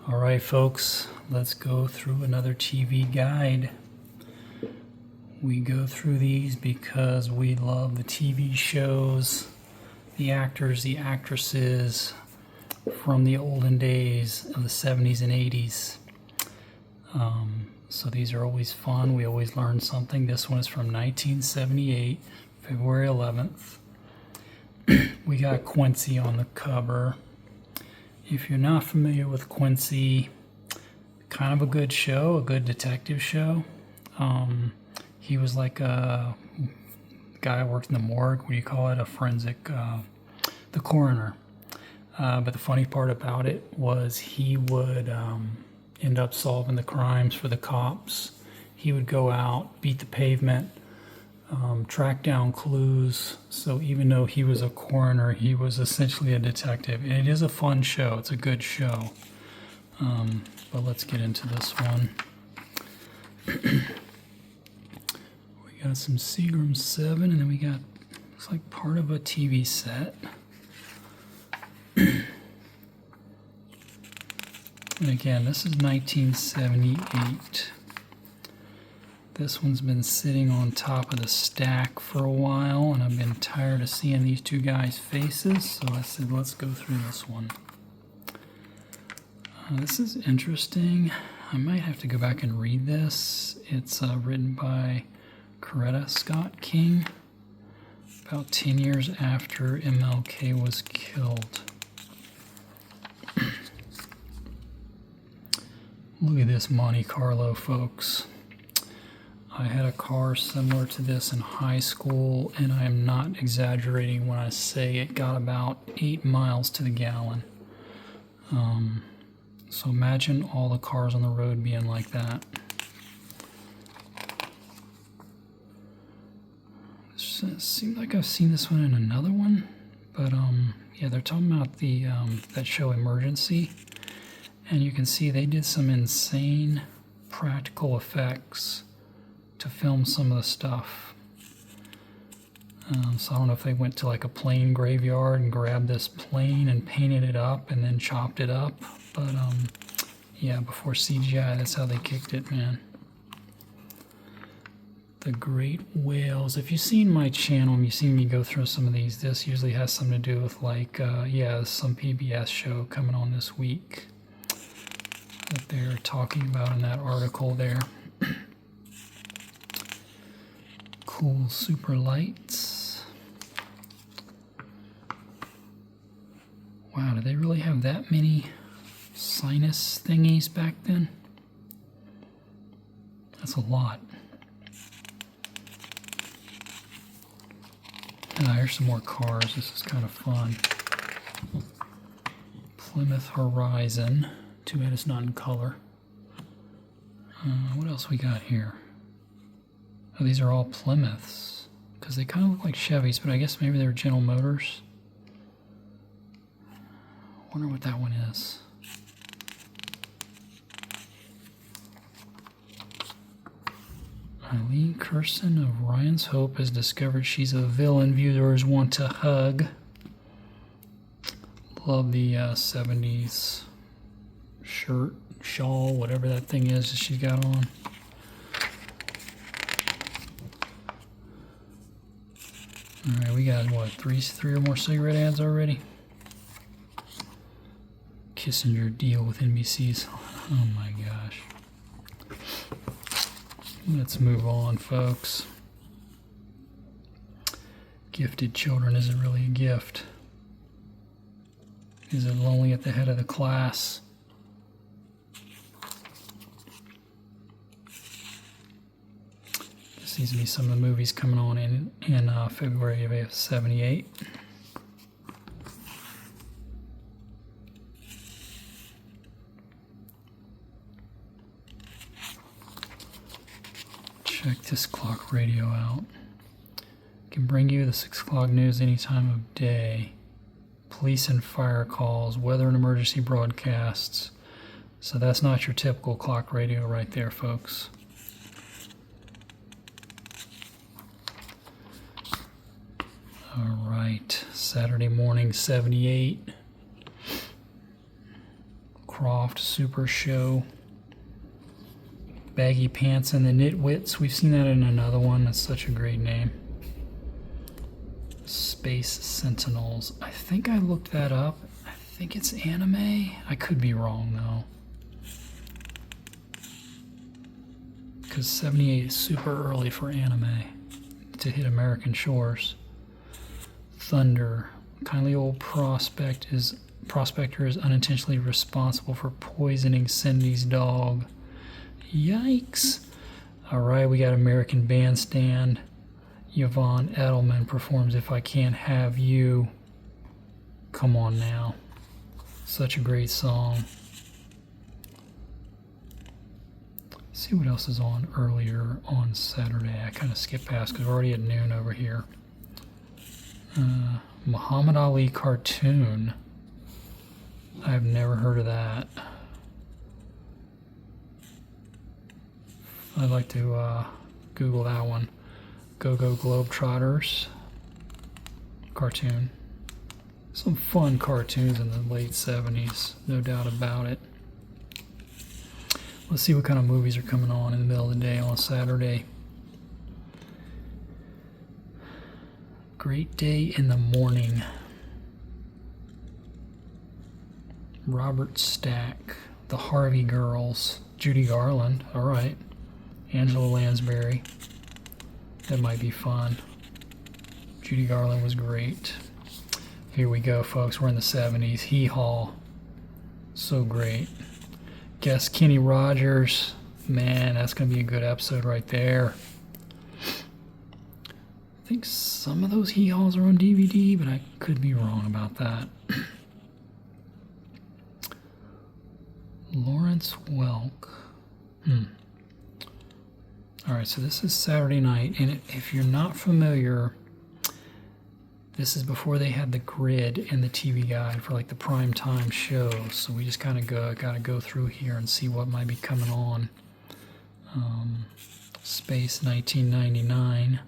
All right, folks, let's go through another TV guide. We go through these because we love the TV shows, the actors, the actresses from the olden days of the 70s and 80s. So these are always fun. We always learn something. This one is from 1978, February 11th. We got Quincy on the cover. If you're not familiar with Quincy, kind of a good show, a good detective show. He was like a guy who worked in the morgue. What do you call it? A forensic, the coroner. But the funny part about it was he would end up solving the crimes for the cops. He would go out, beat the pavement, track down clues. So even though he was a coroner, he was essentially a detective. And it is a fun show. It's a good show. But let's get into this one. We got some Seagram 7, and then we got, looks like part of a TV set. And again, this is 1978. This one's been sitting on top of the stack for a while, and I've been tired of seeing these two guys' faces, so I said, let's go through this one. This is interesting. I might have to go back and read this. It's written by Coretta Scott King, about 10 years after MLK was killed. Look at this Monte Carlo, folks. I had a car similar to this in high school, and I am not exaggerating when I say it got about 8 miles to the gallon. So imagine all the cars on the road being like that. It seems like I've seen this one in another one, but yeah, they're talking about the that show Emergency. And you can see they did some insane practical effects to film some of the stuff. So I don't know if they went to like a plane graveyard and grabbed this plane and painted it up and then chopped it up. But yeah, before CGI, that's how they kicked it, man. The Great Whales. If you've seen my channel and you've seen me go through some of these, this usually has something to do with like, yeah, some PBS show coming on this week that they're talking about in that article there. Cool super lights. Wow, did they really have that many sinus thingies back then? That's a lot. Here's some more cars. This is kind of fun. Plymouth Horizon. Too bad it's not in color. What else we got here? Oh, these are all Plymouths, because they kind of look like Chevys, but I guess maybe they're General Motors. Wonder what that one is. Eileen Curson of Ryan's Hope has discovered she's a villain viewers want to hug. Love the 70s shirt, shawl, whatever that thing is that she's got on. Alright, we got, what, three or more cigarette ads already? Kissinger deal with NBC's. Oh my gosh. Let's move on, folks. Gifted children isn't really a gift. Is it lonely at the head of the class? This seems to be some of the movies coming on in February of '78. Check this clock radio out. Can bring you the 6 o'clock news any time of day. Police and fire calls, weather and emergency broadcasts. So that's not your typical clock radio right there, folks. All right, Saturday morning, '78. Croft Super Show. Baggy Pants and the Nitwits. We've seen that in another one. That's such a great name. Space Sentinels. I think I looked that up. I think it's anime. I could be wrong though. Because 78 is super early for anime to hit American shores. Thunder. Kindly old prospector is unintentionally responsible for poisoning Cindy's dog. Yikes. Alright, we got American Bandstand. Yvonne Edelman performs If I Can't Have You. Come on now. Such a great song. Let's see what else is on earlier on Saturday. I kind of skipped past because we're already at noon over here. Muhammad Ali cartoon. I've never heard of that. I'd like to Google that one. Go-Go Globetrotters cartoon. Some fun cartoons in the late 70s, no doubt about it. Let's see what kind of movies are coming on in the middle of the day on Saturday. Great Day in the Morning. Robert Stack. The Harvey Girls. Judy Garland. All right. Angela Lansbury. That might be fun. Judy Garland was great. Here we go, folks. We're in the 70s. Hee Haw. So great. Guess Kenny Rogers. Man, that's going to be a good episode right there. I think some of those Hee Haws are on DVD, but I could be wrong about that. Lawrence Welk. Alright, so this is Saturday night, and if you're not familiar, this is before they had the grid and the TV guide for like the prime time shows, so we just kind of gotta go through here and see what might be coming on. Space 1999.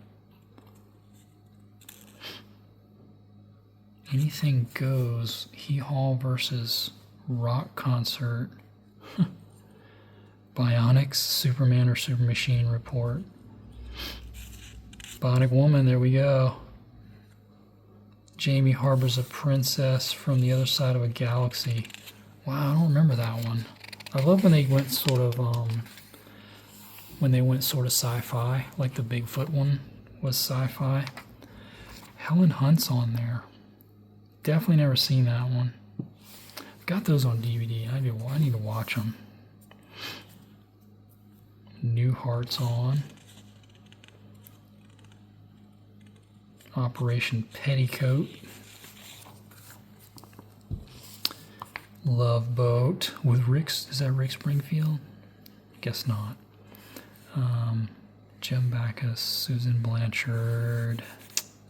Anything Goes. Hee Haw versus Rock Concert. Bionics, Superman or Super Machine Report. Bionic Woman, there we go. Jamie harbors a princess from the other side of a galaxy. Wow, I don't remember that one. I love when they went sort of sci-fi, like the Bigfoot one was sci-fi. Helen Hunt's on there. Definitely never seen that one. I've got those on DVD. I need to watch them. New Hearts on. Operation Petticoat. Love Boat with is that Rick Springfield? Guess not. Jim Backus, Susan Blanchard.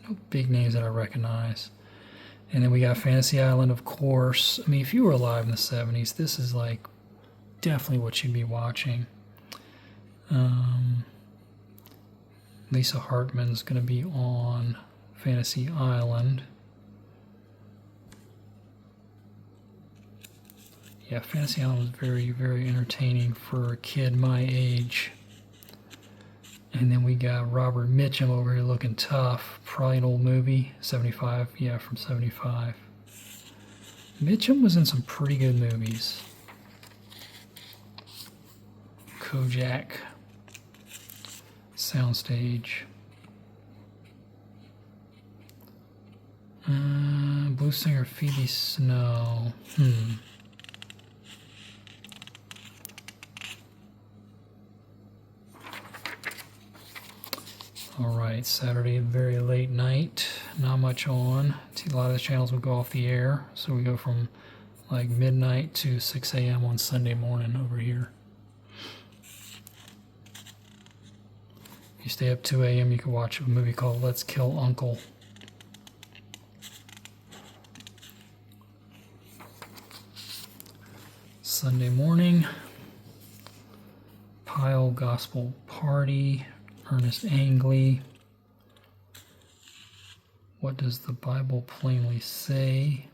No big names that I recognize. And then we got Fantasy Island, of course. I mean, if you were alive in the 70s, this is like definitely what you'd be watching. Lisa Hartman's going to be on Fantasy Island. Yeah, Fantasy Island was very, very entertaining for a kid my age. And then we got Robert Mitchum over here looking tough. Probably an old movie. 75. Yeah, from 75. Mitchum was in some pretty good movies. Kojak. Soundstage. Blues singer Phoebe Snow. Alright, Saturday, very late night. Not much on. See, a lot of the channels would go off the air. So we go from like midnight to 6 a.m. on Sunday morning over here. If you stay up 2 a.m., you can watch a movie called Let's Kill Uncle. Sunday morning, Pile Gospel Party, Ernest Angley. What does the Bible plainly say?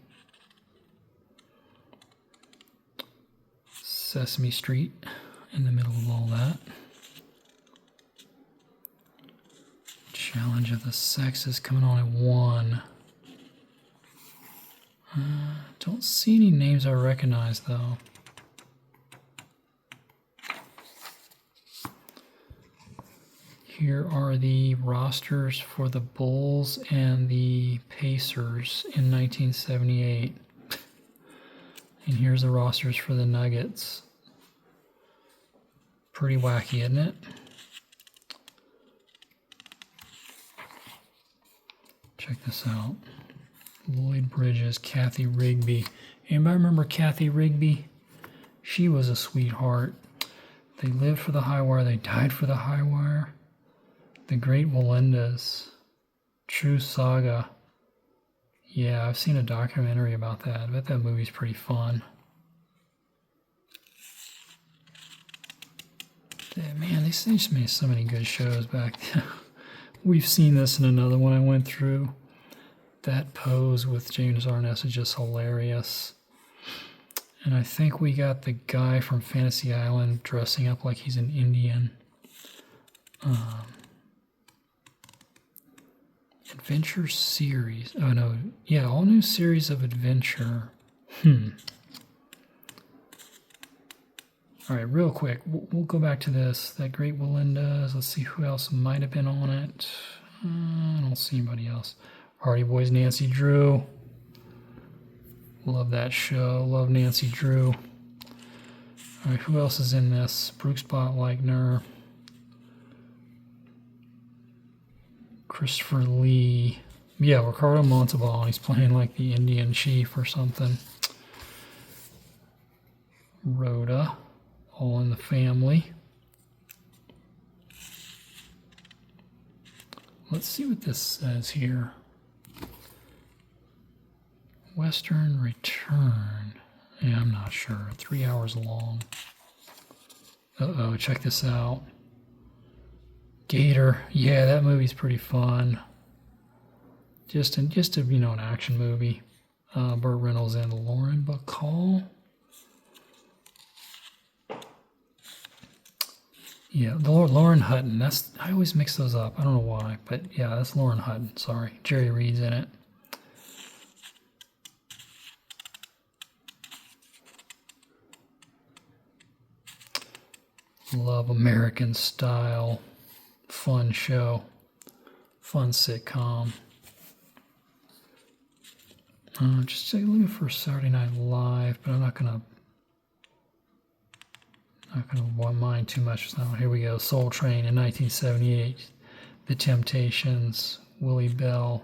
Sesame Street in the middle of all that. Challenge of the Sexes coming on at 1. Don't see any names I recognize though. Here are the rosters for the Bulls and the Pacers in 1978. And here's the rosters for the Nuggets. Pretty wacky, isn't it? Check this out. Lloyd Bridges, Kathy Rigby. Anybody remember Kathy Rigby? She was a sweetheart. They lived for the high wire. They died for the high wire. The Great Walendas. True Saga. Yeah, I've seen a documentary about that. I bet that movie's pretty fun. Man, they just made so many good shows back then. We've seen this in another one I went through. That pose with James Arness is just hilarious. And I think we got the guy from Fantasy Island dressing up like he's an Indian. Adventure series. Oh no, yeah, all new series of adventure. All right, real quick, we'll go back to this. That Great Walendas. Let's see who else might have been on it. I don't see anybody else. Hardy Boys, Nancy Drew. Love that show. Love Nancy Drew. All right, who else is in this? Brooks Bottleigner. Christopher Lee. Yeah, Ricardo Montalban. He's playing like the Indian chief or something. Rhoda. All in the Family. Let's see what this says here. Western Return. Yeah, I'm not sure. 3 hours long. Uh-oh, check this out. Gator. Yeah, that movie's pretty fun. Just a an action movie. Burt Reynolds and Lauren Bacall. Yeah, Lauren Hutton. I always mix those up. I don't know why, but yeah, that's Lauren Hutton. Sorry, Jerry Reed's in it. Love American Style. Fun show. Fun sitcom. Just looking for Saturday Night Live, but I'm not gonna mind too much. So here we go. Soul Train in 1978. The Temptations. Willie Bell.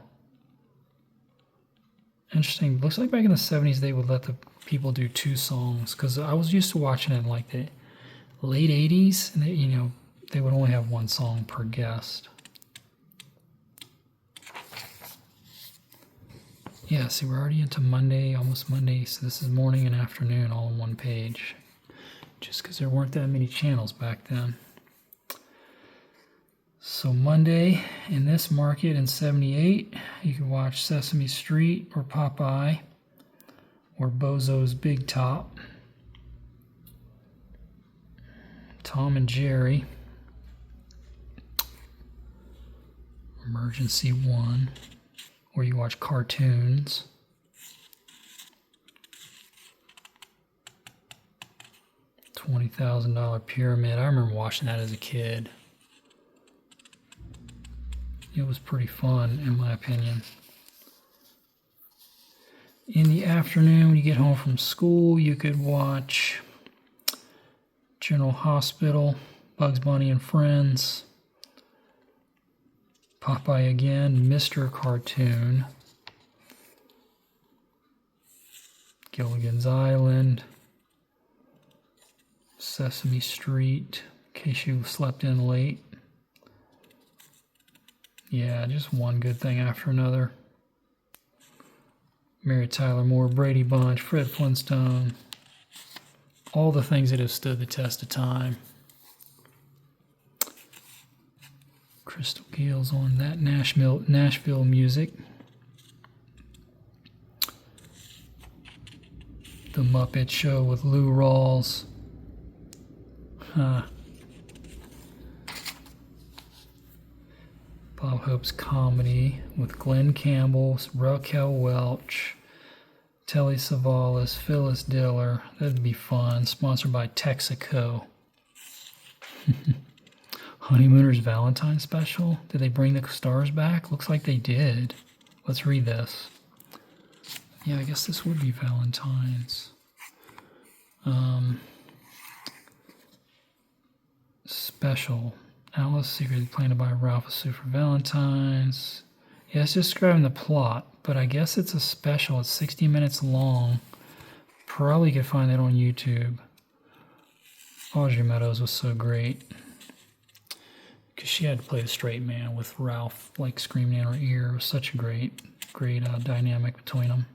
Interesting. Looks like back in the 70s they would let the people do 2 songs, because I was used to watching it in like the late 80s, and they would only have 1 song per guest. Yeah, see, we're already into Monday, almost Monday, so this is morning and afternoon all on one page, just because there weren't that many channels back then. So Monday, in this market in 78, you could watch Sesame Street or Popeye or Bozo's Big Top, Tom and Jerry, Emergency One, or you watch cartoons. $20,000 Pyramid. I remember watching that as a kid. It was pretty fun, in my opinion. In the afternoon, when you get home from school, you could watch General Hospital, Bugs Bunny and Friends, Popeye again, Mr. Cartoon, Gilligan's Island, Sesame Street, in case you slept in late. Yeah, just one good thing after another. Mary Tyler Moore, Brady Bunch, Fred Flintstone, all the things that have stood the test of time. Crystal Gale's on that. Nashville Music. The Muppet Show with Lou Rawls. Bob Hope's Comedy with Glenn Campbell, Raquel Welch, Telly Savalas, Phyllis Diller. That'd be fun. Sponsored by Texaco. Honeymooners Valentine Special. Did they bring the stars back? Looks like they did. Let's read this. Yeah, I guess this would be Valentine's. Special. Alice secretly planned to buy Ralph a suit for Valentine's. Yeah, it's describing the plot, but I guess it's a special. It's 60 minutes long. Probably could find that on YouTube. Audrey Meadows was so great. Because she had to play the straight man with Ralph, like, screaming in her ear. It was such a great dynamic between them.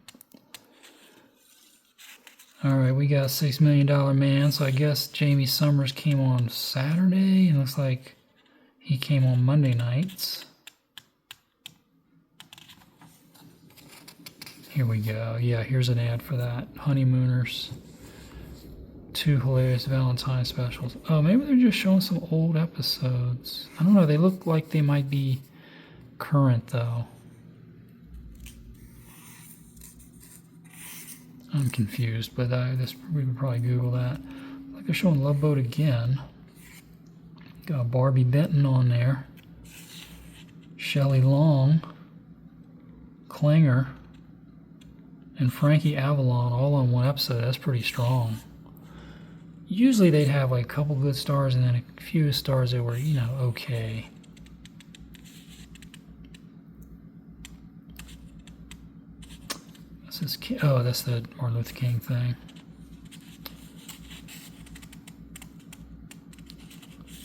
All right, we got $6 Million Man. So I guess Jamie Summers came on Saturday. And it looks like he came on Monday nights. Here we go. Yeah, here's an ad for that. Honeymooners. 2 hilarious Valentine specials. Oh, maybe they're just showing some old episodes. I don't know. They look like they might be current, though. I'm confused, but we could probably Google that. Like they're showing Love Boat again. Got Barbie Benton on there. Shelley Long. Klinger. And Frankie Avalon all on one episode. That's pretty strong. Usually they'd have like a couple good stars and then a few stars that were, you know, okay. Oh, that's the Martin Luther King thing.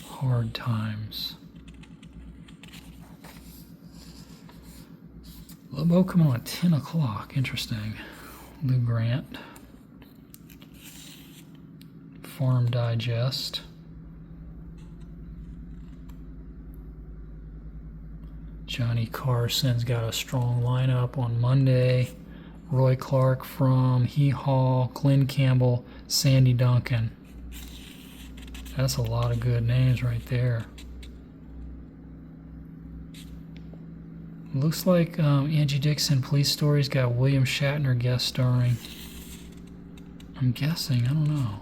Hard Times. Lobo coming on at 10 o'clock. Interesting. Lou Grant. Farm Digest. Johnny Carson's got a strong lineup on Monday. Roy Clark from Hee Haw, Glenn Campbell, Sandy Duncan. That's a lot of good names right there. Looks like Angie Dixon Police Story's got William Shatner guest starring. I'm guessing, I don't know.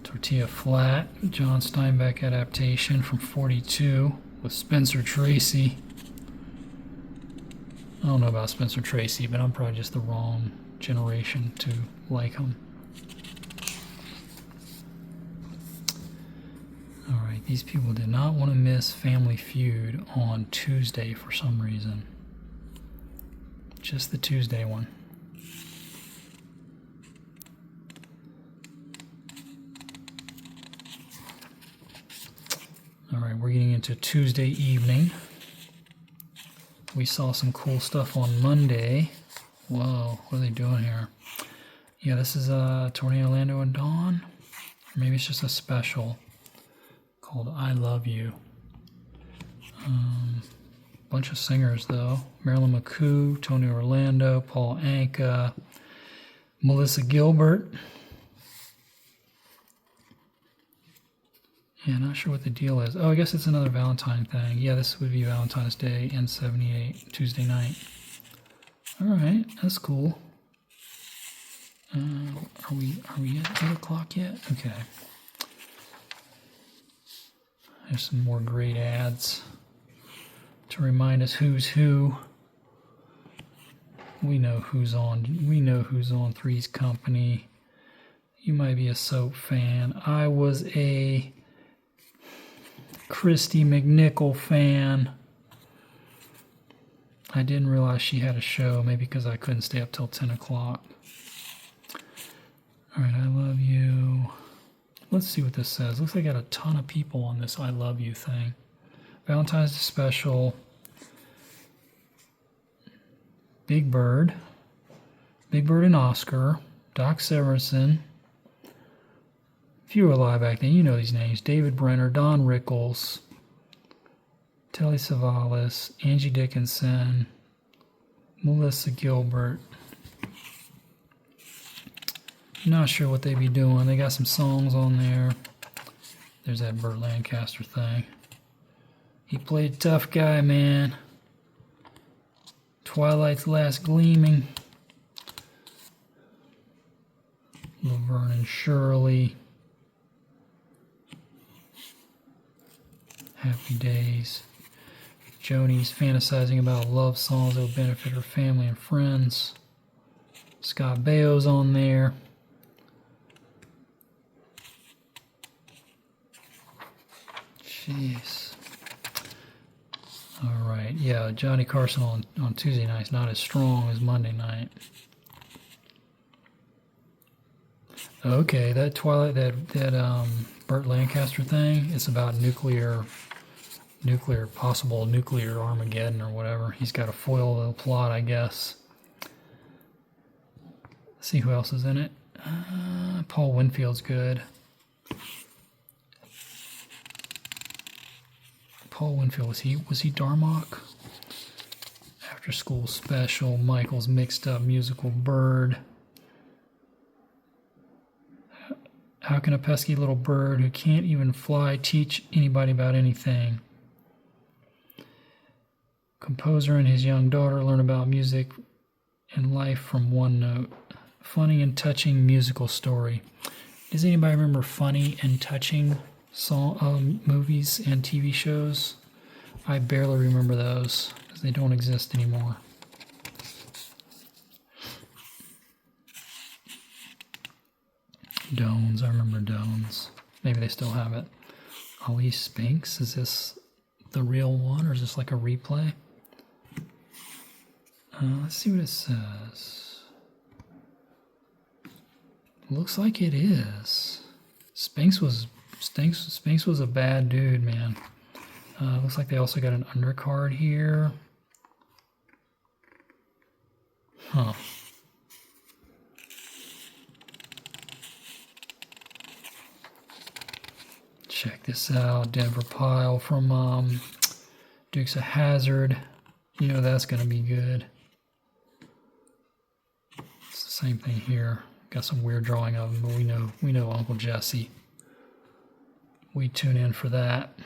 Tortilla Flat, John Steinbeck adaptation from 42 with Spencer Tracy. I don't know about Spencer Tracy, but I'm probably just the wrong generation to like him. Alright, these people did not want to miss Family Feud on Tuesday for some reason. Just the Tuesday one. Alright, we're getting into Tuesday evening. We saw some cool stuff on Monday. Whoa, what are they doing here? Yeah, this is Tony Orlando and Dawn. Or maybe it's just a special called I Love You. Bunch of singers, though. Marilyn McCoo, Tony Orlando, Paul Anka, Melissa Gilbert. Yeah, not sure what the deal is. Oh, I guess it's another Valentine thing. Yeah, this would be Valentine's Day in 78, Tuesday night. All right, that's cool. Are we at 8 o'clock yet? Okay. There's some more great ads to remind us who's who. We know who's on. We know who's on Three's Company. You might be a soap fan. I was a Christy McNichol fan. I didn't realize she had a show, maybe because I couldn't stay up till 10 o'clock. All right, I Love You. Let's see what this says. Looks like I got a ton of people on this I Love You thing. Valentine's Day special. Big Bird. Big Bird and Oscar. Doc Severinsen. If you were alive back then, you know these names. David Brenner, Don Rickles, Telly Savalas, Angie Dickinson, Melissa Gilbert. not sure what they be doing. They got some songs on there. There's that Burt Lancaster thing. He played tough guy, man. Twilight's Last Gleaming. Laverne and Shirley. Happy Days. Joni's fantasizing about love songs that will benefit her family and friends. Scott Baio's on there. Jeez. All right, yeah, Johnny Carson on Tuesday night's not as strong as Monday night. Okay, that Twilight, that Burt Lancaster thing, it's about possible nuclear Armageddon or whatever. He's got to foil the plot, I guess. Let's see who else is in it. Paul Winfield's good. Paul Winfield, was he Darmok? After School Special, Michael's Mixed Up Musical Bird. How can a pesky little bird who can't even fly teach anybody about anything? Composer and his young daughter learn about music and life from one note. Funny and touching musical story. Does anybody remember funny and touching movies and TV shows? I barely remember those because they don't exist anymore. Dones, I remember Dones. Maybe they still have it. Ali Spinks, is this the real one or is this like a replay? Let's see what it says. Looks like it is. Spinks was a bad dude, man. Looks like they also got an undercard here. Huh. Check this out. Denver Pyle from Dukes of Hazzard. You know that's going to be good. It's the same thing here. Got some weird drawing of him, but we know Uncle Jesse. We tune in for that.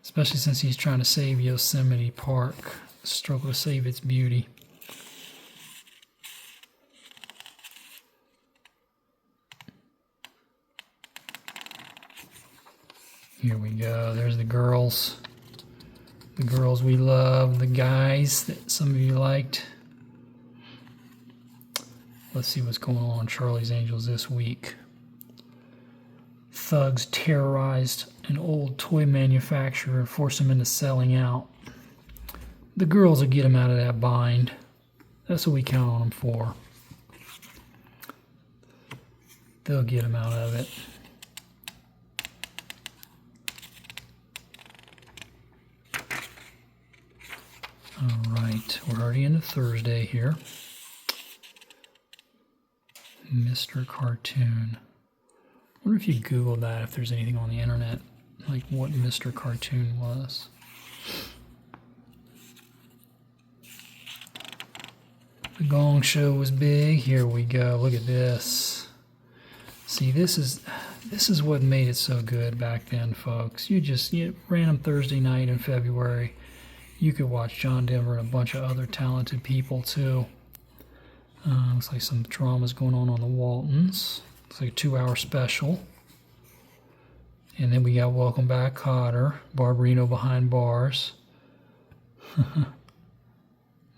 Especially since he's trying to save Yosemite Park. Struggle to save its beauty. Here we go. There's the girls. The girls we love. The guys that some of you liked. Let's see what's going on Charlie's Angels this week. Thugs terrorized an old toy manufacturer and forced him into selling out. The girls will get him out of that bind. That's what we count on them for. They'll get him out of it. All right, we're already into Thursday here. Mr. Cartoon. I wonder if you Google that, if there's anything on the internet, like what Mr. Cartoon was. The Gong Show was big. Here we go. Look at this. See, this is what made it so good back then, folks. You random Thursday night in February. You could watch John Denver and a bunch of other talented people too. Looks like some drama's going on the Waltons. Looks like a 2-hour special. And then we got Welcome Back Kotter, Barbarino Behind Bars.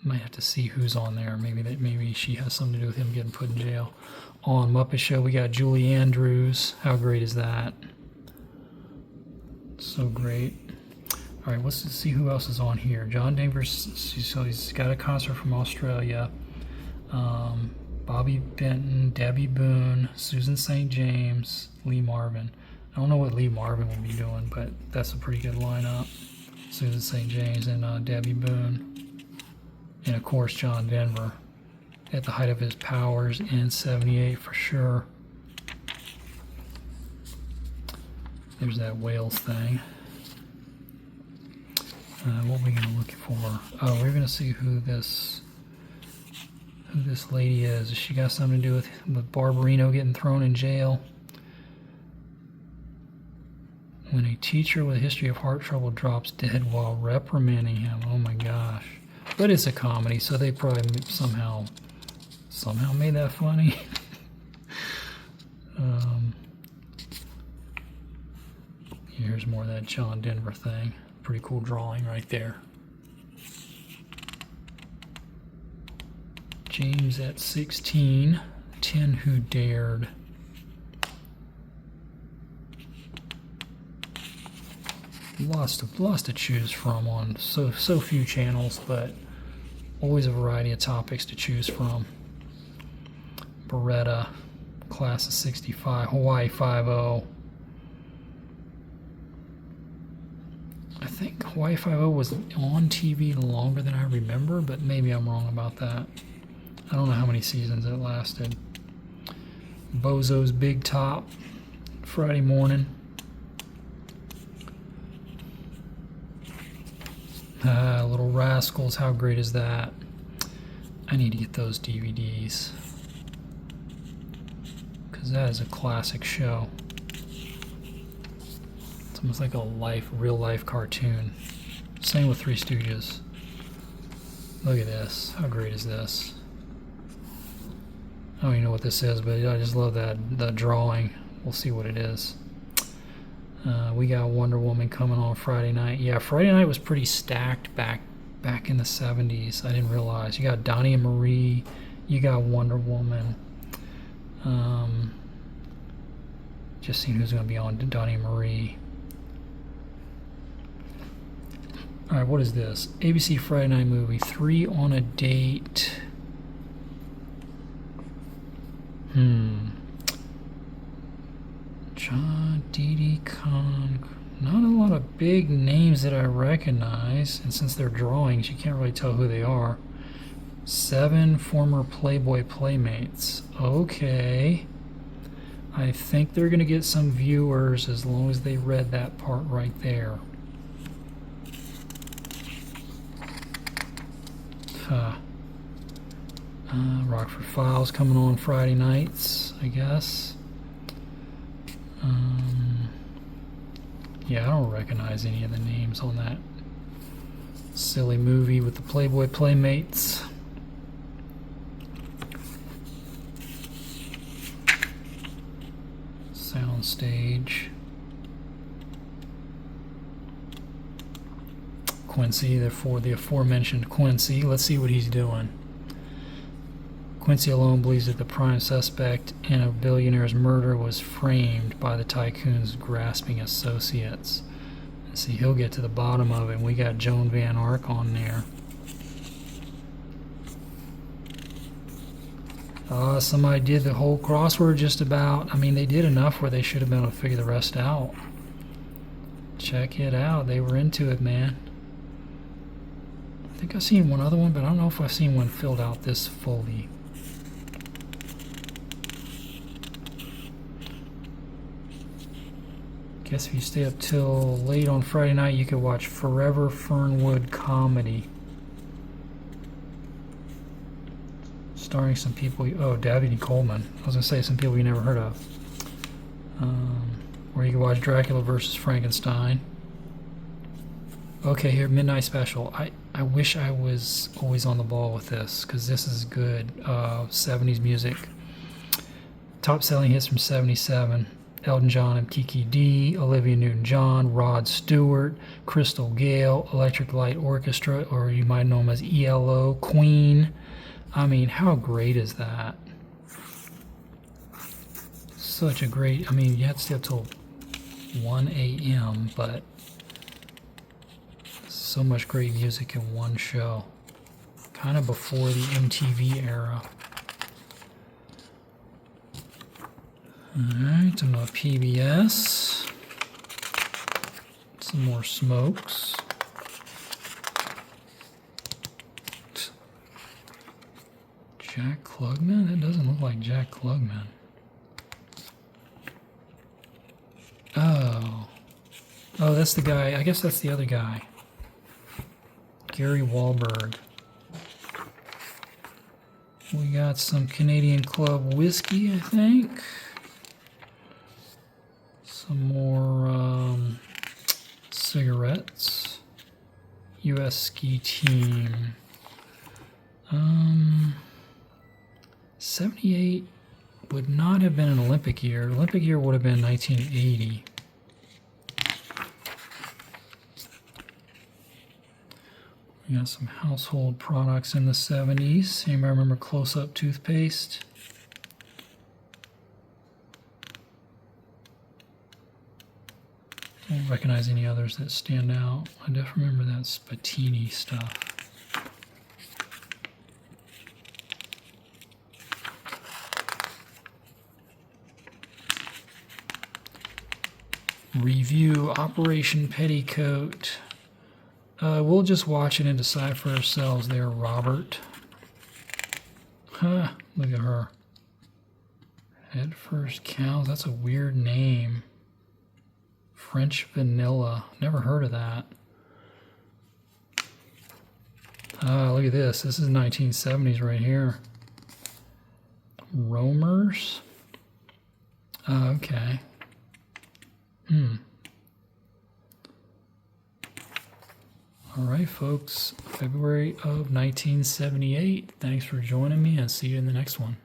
Might have to see who's on there. Maybe she has something to do with him getting put in jail. On Muppet Show, we got Julie Andrews. How great is that? So great. All right, let's see who else is on here. John Denver, so he's got a concert from Australia. Bobby Benton, Debbie Boone, Susan St. James, Lee Marvin. I don't know what Lee Marvin will be doing, but that's a pretty good lineup. Susan St. James and Debbie Boone. And of course, John Denver at the height of his powers in '78 for sure. There's that Wales thing. What are we going to look for? Oh, we're going to see who who this lady is. Has she got something to do with Barbarino getting thrown in jail? When a teacher with a history of heart trouble drops dead while reprimanding him. Oh my gosh. But it's a comedy, so they probably somehow made that funny. Here's more of that John Denver thing. Pretty cool drawing right there. James at 16, 10 Who Dared. Lots to choose from on so few channels, but always a variety of topics to choose from. Beretta, class of 65, Hawaii 5-0. I think Hawaii 5-0 was on TV longer than I remember, but maybe I'm wrong about that. I don't know how many seasons it lasted. Bozo's Big Top, Friday morning. Little Rascals, how great is that? I need to get those DVDs, because that is a classic show. It's almost like a real life cartoon. Same with Three Stooges. Look at this. How great is this? I don't even know what this is, but I just love that drawing. We'll see what it is. We got Wonder Woman coming on Friday night. Yeah, Friday night was pretty stacked back in the 70s. I didn't realize. You got Donnie and Marie. You got Wonder Woman. Just seeing who's going to be on Donnie and Marie. All right, what is this? ABC Friday Night Movie. 3 on a Date. John Didi Kong. Not a lot of big names that I recognize, and since they're drawings, you can't really tell who they are. 7 former Playboy playmates. Okay. I think they're going to get some viewers as long as they read that part right there. Rockford Files coming on Friday nights, I guess. Yeah, I don't recognize any of the names on that silly movie with the Playboy playmates. Soundstage. Quincy, the aforementioned Quincy. Let's see what he's doing. Quincy alone believes that the prime suspect in a billionaire's murder was framed by the tycoon's grasping associates. See, he'll get to the bottom of it. And we got Joan Van Ark on there. Somebody did the whole crossword just about. I mean, they did enough where they should have been able to figure the rest out. Check it out. They were into it, man. I think I've seen one other one, but I don't know if I've seen one filled out this fully. Guess if you stay up till late on Friday night, you could watch Forever Fernwood Comedy. Starring some people, Davy Coleman. I was going to say some people you never heard of. Or you can watch Dracula versus Frankenstein. Okay, here, Midnight Special. I wish I was always on the ball with this, because this is good 70s music. Top selling hits from 77. Elton John and Kiki D, Olivia Newton-John, Rod Stewart, Crystal Gale, Electric Light Orchestra, or you might know them as ELO, Queen. I mean, how great is that? Such a great, I mean, you have to stay up till 1 a.m., but so much great music in one show. Kind of before the MTV era. Alright, another PBS. Some more Smokes. Jack Klugman? That doesn't look like Jack Klugman. Oh. Oh, that's the guy. I guess that's the other guy. Gary Wahlberg. We got some Canadian Club whiskey, I think. Some more cigarettes. U.S. ski team. 78 would not have been an Olympic year. Olympic year would have been 1980. We got some household products in the 70s. Anybody remember Close-Up toothpaste? I don't recognize any others that stand out. I definitely remember that Spatini stuff. Review Operation Petticoat. We'll just watch it and decide for ourselves there, Robert. Huh, look at her. Head First Cows, that's a weird name. French Vanilla, never heard of that. Look at this. This is 1970s right here. Roamers. Okay. All right, folks. February of 1978. Thanks for joining me, and see you in the next one.